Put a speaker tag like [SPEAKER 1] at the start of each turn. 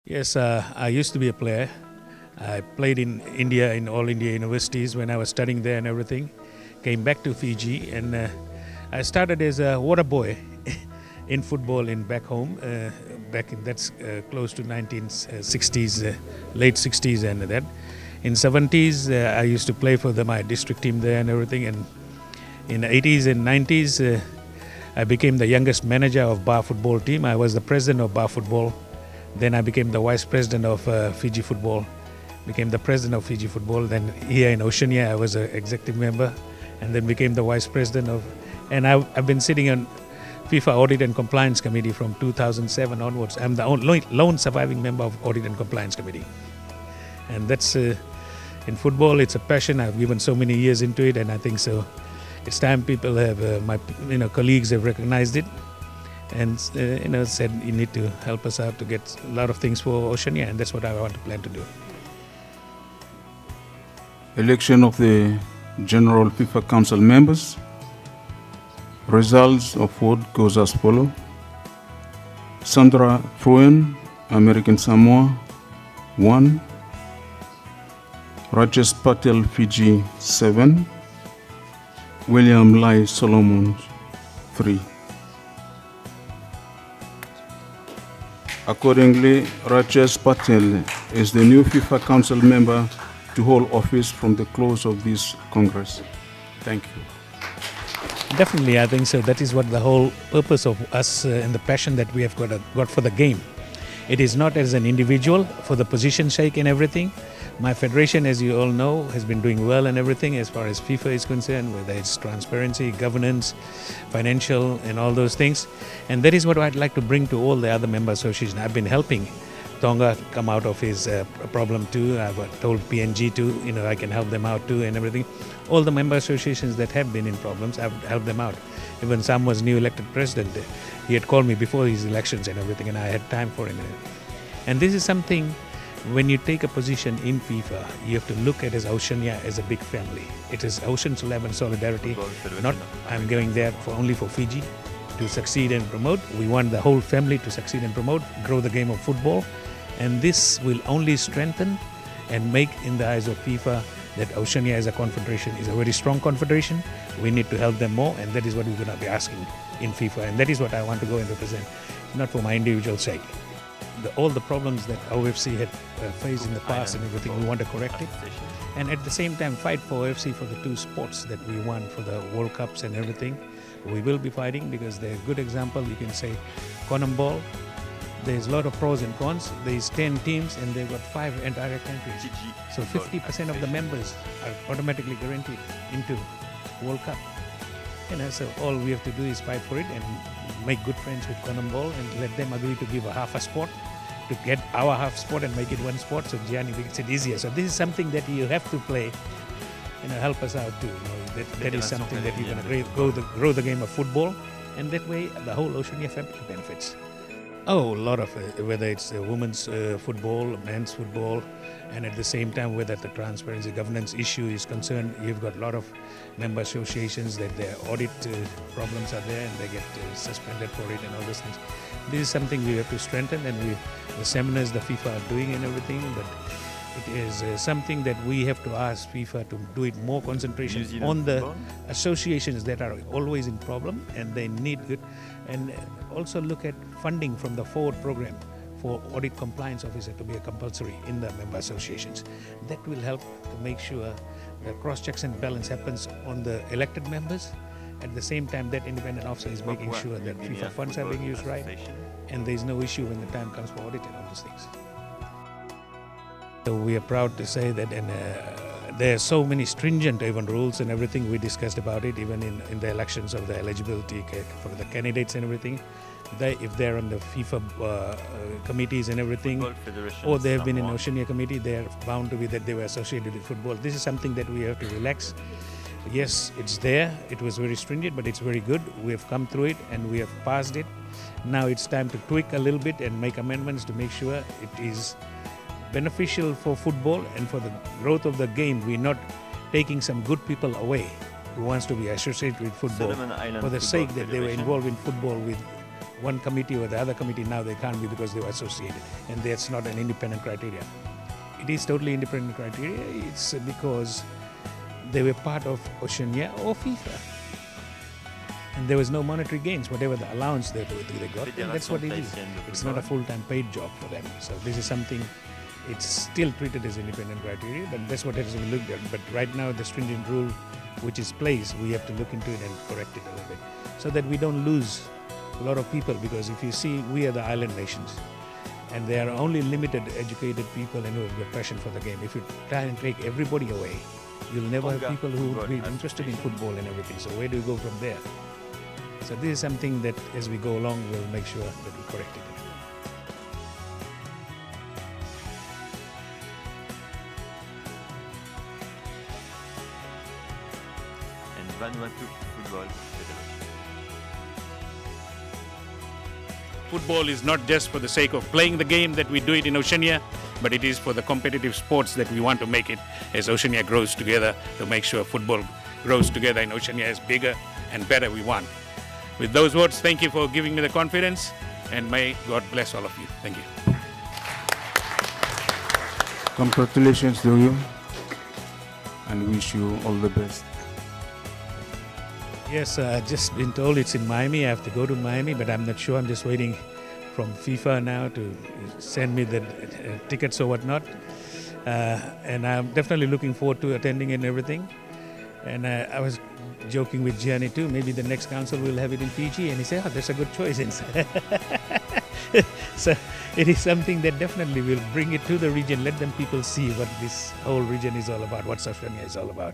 [SPEAKER 1] Yes, I used to be a player. I played in India, in all India universities when I was studying there and everything. Came back to Fiji and I started as a water boy in football in back home. Back in that's close to 1960s, late 60s and that. In 70s, I used to play for my district team there and everything. And in the 80s and 90s, I became the youngest manager of bar football team. I was the president of bar football. Then I became the vice president of Fiji football. Became the president of Fiji football. Then here in Oceania, I was an executive member, and then became the vice president of. And I've been sitting on FIFA Audit and Compliance Committee from 2007 onwards. I'm the lone surviving member of Audit and Compliance Committee. And that's in football. It's a passion. I've given so many years into it, and I think so. It's time people have my colleagues have recognized it, and said you need to help us out to get a lot of things for Oceania, and that's what I want to plan to do.
[SPEAKER 2] Election of the General FIFA Council members. Results of vote goes as follows. Sandra Fruen, American Samoa, 1. Rajesh Patel, Fiji, 7. William Lai Solomon, 3. Accordingly, Rajesh Patel is the new FIFA Council member to hold office from the close of this Congress. Thank you.
[SPEAKER 1] Definitely, I think so. That is what the whole purpose of us and the passion that we have got for the game. It is not as an individual for the position's sake and everything. My federation, as you all know, has been doing well and everything as far as FIFA is concerned, whether it's transparency, governance, financial, and all those things. And that is what I'd like to bring to all the other member associations. I've been helping Tonga come out of his problem too. I've told PNG too, I can help them out too and everything. All the member associations that have been in problems, I've helped them out. Even Sam was new elected president. He had called me before his elections and everything, and I had time for him. And this is something, when you take a position in FIFA, you have to look at Oceania as a big family. It is Ocean's 11 solidarity. Not I'm going there only for Fiji to succeed and promote. We want the whole family to succeed and promote, grow the game of football. And this will only strengthen and make in the eyes of FIFA that Oceania as a confederation is a very strong confederation. We need to help them more, and that is what we're going to be asking in FIFA. And that is what I want to go and represent, not for my individual sake. All the problems that OFC had faced in the past and everything, we want to correct it. And at the same time fight for OFC for the 2 sports that we won for the World Cups and everything. We will be fighting because they're a good example. You can say Conham Ball, there's a lot of pros and cons. There's 10 teams and they've got 5 entire countries. So 50% of the members are automatically guaranteed into World Cup. So all we have to do is fight for it and make good friends with Conham Ball and let them agree to give a half a sport to get our half sport and make it 1 sport, so Gianni makes it easier. So this is something that you have to play, help us out too. That is something that you're going to grow the game of football, and that way the whole Oceania family benefits. Oh, a lot of it, whether it's women's football, men's football, and at the same time whether the transparency governance issue is concerned, you've got a lot of member associations that their audit problems are there and they get suspended for it and all those things. This is something we have to strengthen, and the seminars the FIFA are doing and everything, but it is something that we have to ask FIFA to do it more concentration on the associations that are always in problem and they need good, and also look at funding from the forward program for audit compliance officer to be a compulsory in the member associations. That will help to make sure the cross checks and balance happens on the elected members. At the same time, that independent officer is making sure that FIFA funds are being used right and there is no issue when the time comes for audit and all those things. So we are proud to say that there are so many stringent even rules and everything. We discussed about it even in the elections of the eligibility for the candidates and everything. If they're on the FIFA committees and everything, or they have been in Oceania committee, they're bound to be that they were associated with football. This is something that we have to relax. Yes, it's there. It was very stringent, but it's very good. We have come through it and we have passed it. Now it's time to tweak a little bit and make amendments to make sure it is beneficial for football and for the growth of the game. We're not taking some good people away who wants to be associated with football for the sake that they were involved in football with one committee or the other committee. Now they can't be because they were associated, and that's not an independent criteria. It is totally independent criteria. It's because they were part of Oceania or FIFA. And there was no monetary gains, whatever the allowance they got, and that's what it is. It's not a full-time paid job for them. So this is something, it's still treated as independent criteria, but that's what has to be looked at. But right now, the stringent rule which is placed, we have to look into it and correct it a little bit, so that we don't lose a lot of people, because if you see, we are the island nations, and there are only limited educated people and who have got passion for the game. If you try and take everybody away, you'll never have people who would be interested in football and everything. So where do you go from there? So this is something that as we go along, we'll make sure that we correct it.
[SPEAKER 3] And Vanuatu football.
[SPEAKER 1] Football is not just for the sake of playing the game that we do it in Oceania, but it is for the competitive sports that we want to make it as Oceania grows together, to make sure football grows together in Oceania as bigger and better we want. With those words, thank you for giving me the confidence, and may God bless all of you. Thank you.
[SPEAKER 2] Congratulations to you, and wish you all the best.
[SPEAKER 1] Yes, just been told it's in Miami. I have to go to Miami, but I'm not sure. I'm just waiting from FIFA now to send me the tickets or whatnot. And I'm definitely looking forward to attending and everything. And I was joking with Gianni too. Maybe the next council will have it in Fiji, and he said, "Oh, that's a good choice." So it is something that definitely will bring it to the region. Let them people see what this whole region is all about, what Oceania is all about.